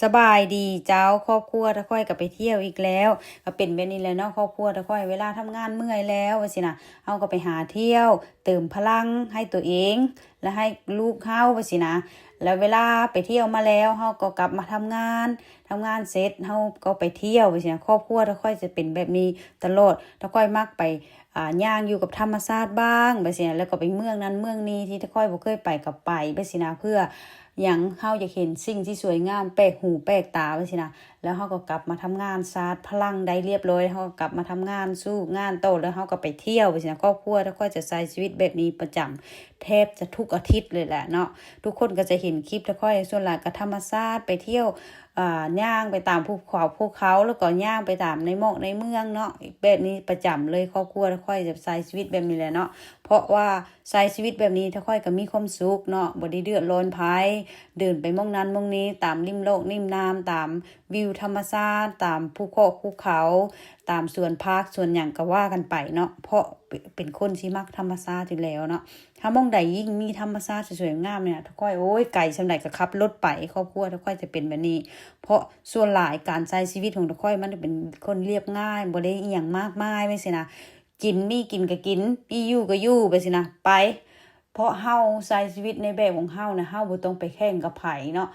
สบายดีเจ้าครอบครัวตะค่อยกับไปเที่ยวอีกแล้วก็เป็นแบบนี้แหละเนาะครอบครัวตะค่อยเวลาทำงานเมื่อยแล้วว่าสินะเฮาก็ไปหาเที่ยวเติมพลังให้ตัวเองและให้ลูกเฮาว่าสินะแล้วเวลาไปเที่ยวมาแล้วเฮาก็กลับมาทำงานเสร็จเฮาก็ไปเที่ยวว่าสินะครอบครัวตะค่อยจะเป็นแบบนี้ตลอดตะค่อยมักไปย่างอยู่กับธรรมชาติบ้างว่าสินะแล้วก็ไปเมืองนั้นเมืองนี้ที่ตะค่อยบ่เคยไปก็ไปว่าสินะเพื่อ อย่างเฮาอยากเห็นสิ่งที่สวยงามแปลกหูแปลกตาไว้สินะแล้วเฮาก็กลับมาทำงานชาร์จพลังได้เรียบร้อยเฮาก็กลับมาทำงานสู้งานโตแล้วเฮาก็ไปเที่ยวไปสินะครอบครัวแล้วก็จะใช้ชีวิตแบบนี้ประจำแทบจะทุกอาทิตย์เลยแหละเนาะทุกคนก็จะเห็นคลิปแล้วค่อยส่วนหลายก็ธรรมชาติไปเที่ยวย่างไปตามภูเขาแล้วก็ย่างไปตามในเมืองเนาะแบบนี้ประจำเลยครอบครัวแล้วค่อยจะใช้ชีวิตแบบนี้แหละเนาะเพราะว่าใช้ชีวิตแบบนี้ถ้าค่อยก็มีความสุขเนาะบ่ได้เดือดร้อนไผ เดินไปมองนั้นมองนี้ตามริมโลกริมน้ำตามวิวธรรมชาติตามภูเขาตามสวนพักสวนหยังก็ว่ากันไปเนาะเพราะเป็นคนที่มักธรรมชาติอยู่แล้วเนาะถ้ามองใดยิ่งมีธรรมชาติสวยๆงามเนี่ยทุกค่อยโอ้ยไกลชำใดก็ขับรถไปครอบครัวทุกค่อยจะเป็นแบบนี้เพราะส่วนหลายการใช้ชีวิตของทุกค่อยมันเป็นคนเรียบง่ายบ่ได้อีหยังมากมายไม่ใช่นะกินก็กินมีอยู่ก็อยู่ไปสินะไป เพราะเฮาใช้ชีวิตในแบบของเฮานะเฮาบ่ต้องไปแข่งกับไผเนาะ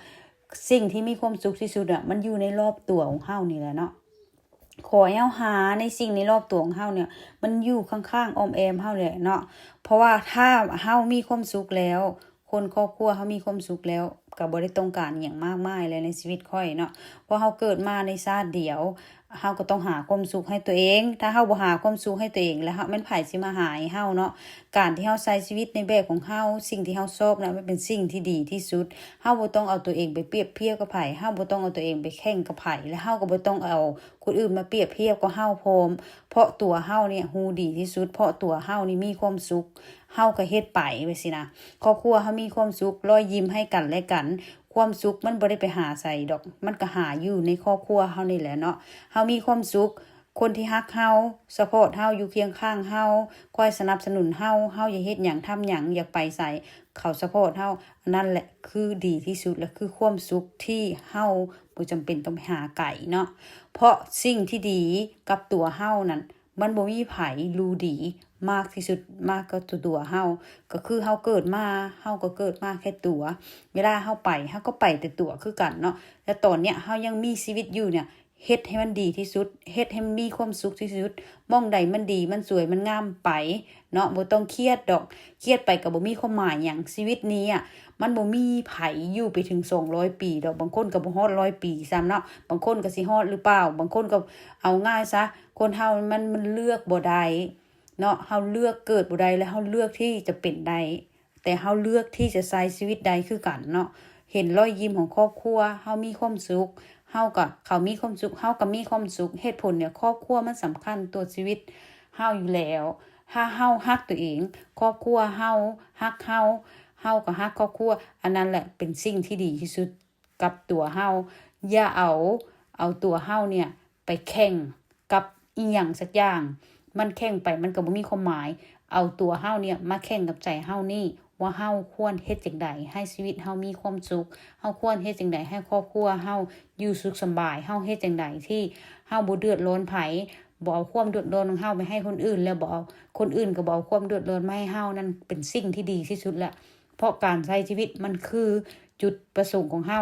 สิ่งที่มีความสุขที่สุดมันอยู่ในรอบตัวของเฮานี่แหละเนาะขอให้เฮาหาในสิ่งในรอบตัวของเฮาเนี่ยมันอยู่ข้างๆอ้อมแอมเฮาเลยเนาะเพราะว่าถ้าเฮามีความสุขแล้วคนครอบครัวเฮามีความสุขแล้วก็บ่ได้ต้องการอิหยังมากมายเลยในชีวิตค่อยเนาะเพราะเฮาเกิดมาในชาติเดียวเฮาก็ต้องหาความสุขให้ตัวเองถ้าเฮาบ่หาความสุขให้ตัวเองแล้วมันไผสิมาหาให้เฮาเนาะ การที่เฮาใช้ชีวิตในแบบของเฮาสิ่งที่เฮาชอบนะมันเป็นสิ่งที่ดีที่สุดเฮาบ่ต้องเอาตัวเองไปเปรียบเทียบกับไผเฮาบ่ต้องเอาตัวเองไปแข่งกับไผและเฮาก็บ่ต้องเอาคนอื่นมาเปรียบเทียบกับเฮาพร้อมเพราะตัวเฮาเนี่ยฮู้ดีที่สุดเพราะตัวเฮานี่มีความสุขเฮาก็เฮ็ดไปว่าสินะครอบครัวเฮามีความสุขรอยยิ้มให้กันและกันความสุขมันบ่ได้ไปหาไสดอกมันก็หาอยู่ในครอบครัวเฮานี่แหละเนาะเฮามีความสุข คนที่ฮักเฮาซัพพอร์ตเฮาอยู่เคียงข้างเฮาคอยสนับสนุนเฮาอยากเฮ็ดหยังทำหยังอยากไปไสเขาซัพพอร์ตเฮาอันนั้นแหละคือดีที่สุดและคือความสุขที่เฮาบ่จำเป็นต้องไปหาไกลเนาะเพราะสิ่งที่ดีกับตัวเฮานั่นมันบ่มีไผรู้ดีมากที่สุดมากก็ตัวเฮาก็คือเฮาเกิดมาเฮาก็เกิดมาแค่ตัวเวลาเฮาไปเฮาก็ไปแต่ตัวคือกันเนาะแต่ตอนเนี้ยเฮายังมีชีวิตอยู่เนี่ย เฮ็ดให้มันดีที่สุดเฮ็ดให้มันมีความสุขที่สุดมองใดมันดีมันสวยมันงามไปเนาะบ่ต้องเครียดดอกเครียดไปก็บ่มีความหมายหยังชีวิตนี้มันบ่มีไผอยู่ไปถึง200 ปีดอกบางคนก็บ่ฮอด100 ปีซ้ำเนาะบางคนก็สิฮอดหรือเปล่าบางคนก็เอาง่ายซะคนเฮามันเลือกบ่ได้เนาะเฮาเลือกเกิดบ่ได้แล้วเฮาเลือกที่จะเป็นได้แต่เฮาเลือกที่จะใช้ชีวิตใดคือกันเนาะเห็นรอยยิ้มของครอบครัวเฮามีความสุข เฮากับเขามีความสุขเฮาก็มีความสุขเหตุผลเนี่ยครอบครัวมันสำคัญตัวชีวิตเฮาอยู่แล้วถ้าเฮาฮักตัวเองครอบครัวเฮาฮักเฮาก็ฮักครอบครัวอันนั้นแหละเป็นสิ่งที่ดีที่สุดกับตัวเฮาอย่าเอาตัวเฮาเนี่ยไปแข่งกับอีหยังสักอย่างมันแข่งไปมันก็บ่มีความหมายเอาตัวเฮาเนี่ยมาแข่งกับใจเฮานี่ว่าเฮาควรเฮ็ดจั่งใดให้ชีวิตเฮามีความสุขเฮาควรเฮ็ดจั่งใดให้ครอบครัวเฮาอยู่สุขสำบายเฮาเฮ็ดจั่งใดที่เฮาบ่เดือดร้อนไผบ่เอาความเดือดร้อนของเฮาไปให้คนอื่นแล้วบ่เอาคนอื่นก็บ่เอาความเดือดร้อนมาให้เฮานั่นเป็นสิ่งที่ดีที่สุดแหละเพราะการใช้ชีวิตมันคือจุดประสงค์ของเฮา